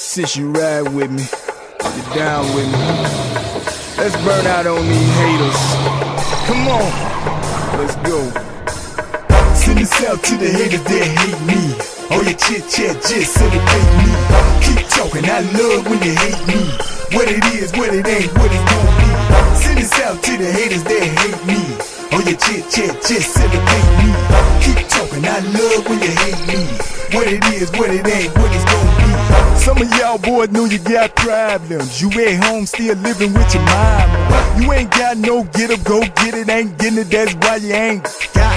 Since you ride with me, you're down with me. Let's burn out on these haters. Come on, let's go. Send this out to the haters that hate me. All your chit chat just celebrate me. Keep talking, I love when you hate me. What it is, what it ain't, what it's gonna be. Send this out to the haters that hate me. All your chit chat just celebrate me. Keep talking, I love when you hate me. What it is, what it ain't, what it's gonna be. Some of y'all boys know you got problems. You at home still living with your mama. You ain't got no get up, go get it, ain't getting it, that's why you ain't got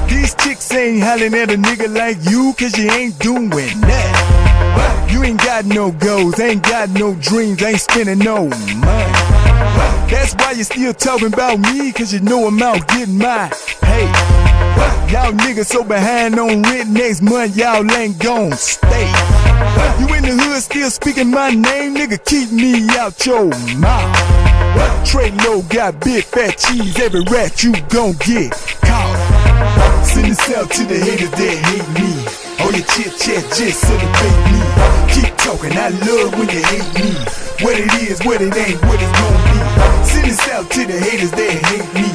it. These chicks ain't hollering at a nigga like you, cause you ain't doing nothing. You ain't got no goals, ain't got no dreams, ain't spending no money. That's why you still talking about me, cause you know I'm out getting my pay. Y'all niggas so behind on rent, next month y'all ain't gon' stay. You in the hood still speaking my name, nigga, keep me out your mouth. Trey Low got big fat cheese, every rat you gon' get caught. Send this out to the haters that hate me. All your chit chat just celebrate me. Keep talking, I love when you hate me. What it is, what it ain't, what it's gon' be. Send this out to the haters that hate me.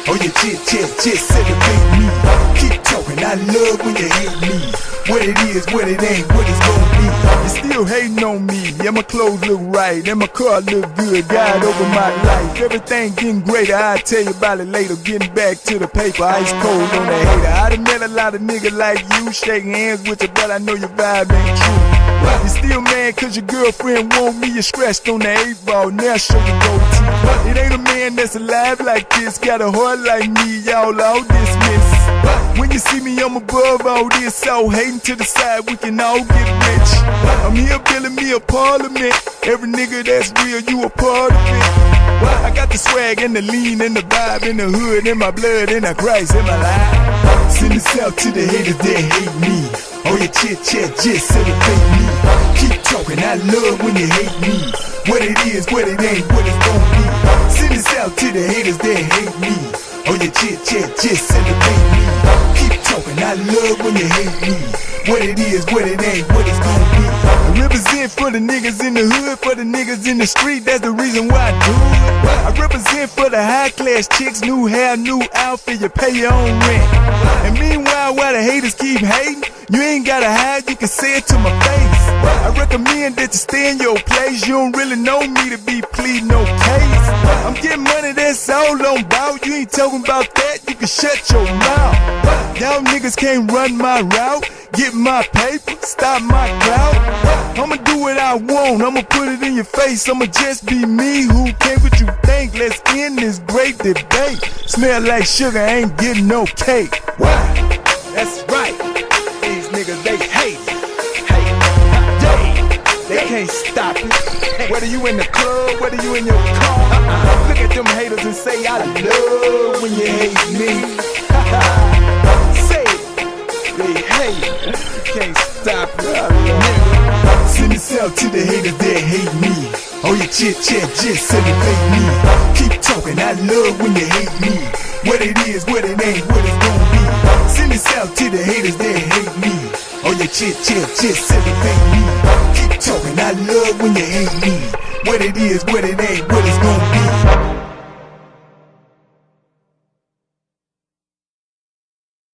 All your chit chat just celebrate me. Keep talking, I love when you hate me. What it is, what it ain't, what it's gon' be. You still hating on me, yeah, my clothes look right, and my car look good, God over my life. Everything getting greater, I'll tell you about it later. Getting back to the paper, ice cold on the hater. I done met a lot of niggas like you, shaking hands with you, but I know your vibe ain't true. You still mad cause your girlfriend want me, you scratched on the 8-ball, now show your goatee. It ain't a man that's alive like this, got a heart like me, y'all all dismiss. When you see me, I'm above all this, all hating to the side, we can all get rich. I'm here building me a parliament, every nigga that's real, you a part of it. I got the swag and the lean and the vibe in the hood, in my blood, and the Christ in my life. Send this out to the haters that hate me. All your chit chat just celebrate me. Keep talking, I love when you hate me. What it is, what it ain't, what it's gon' be. Send this out to the haters that hate me. All your chit chat just celebrate me. Keep talking, I love when you hate me. What it is, what it ain't, what it's gon' be. I represent for the niggas in the hood, for the niggas in the street, that's the reason why I do it. I represent for the high class chicks, new hair, new outfit, you pay your own rent. And meanwhile, while the haters keep hating, you ain't gotta hide, you can say it to my face. I recommend that you stay in your place, you don't really know me to be pleading no case. I'm getting money, that's all I'm about, you ain't talking about that, you can shut your mouth. Y'all niggas can't run my route, get my paper, stop my clout. I'ma do what I want, I'ma put it in your face, I'ma just be me, who cares what you think, let's end this great debate. Smell like sugar, ain't getting no cake. Why? That's right, these niggas they hate, they can't stop it. Whether you in the club, whether you in your car, look at them haters and say I love when you hate me. Say it, they hate, you can't stop it. Send this out to the haters that hate me. All your chit chat just celebrate me. Keep talking, I love when you hate me. What it is, what it ain't, what it's gon' be. Send this out to the haters that hate me. All your chit chat just celebrate me. Keep talking, I love when you hate me. What it is, what it ain't, what it's gon' be.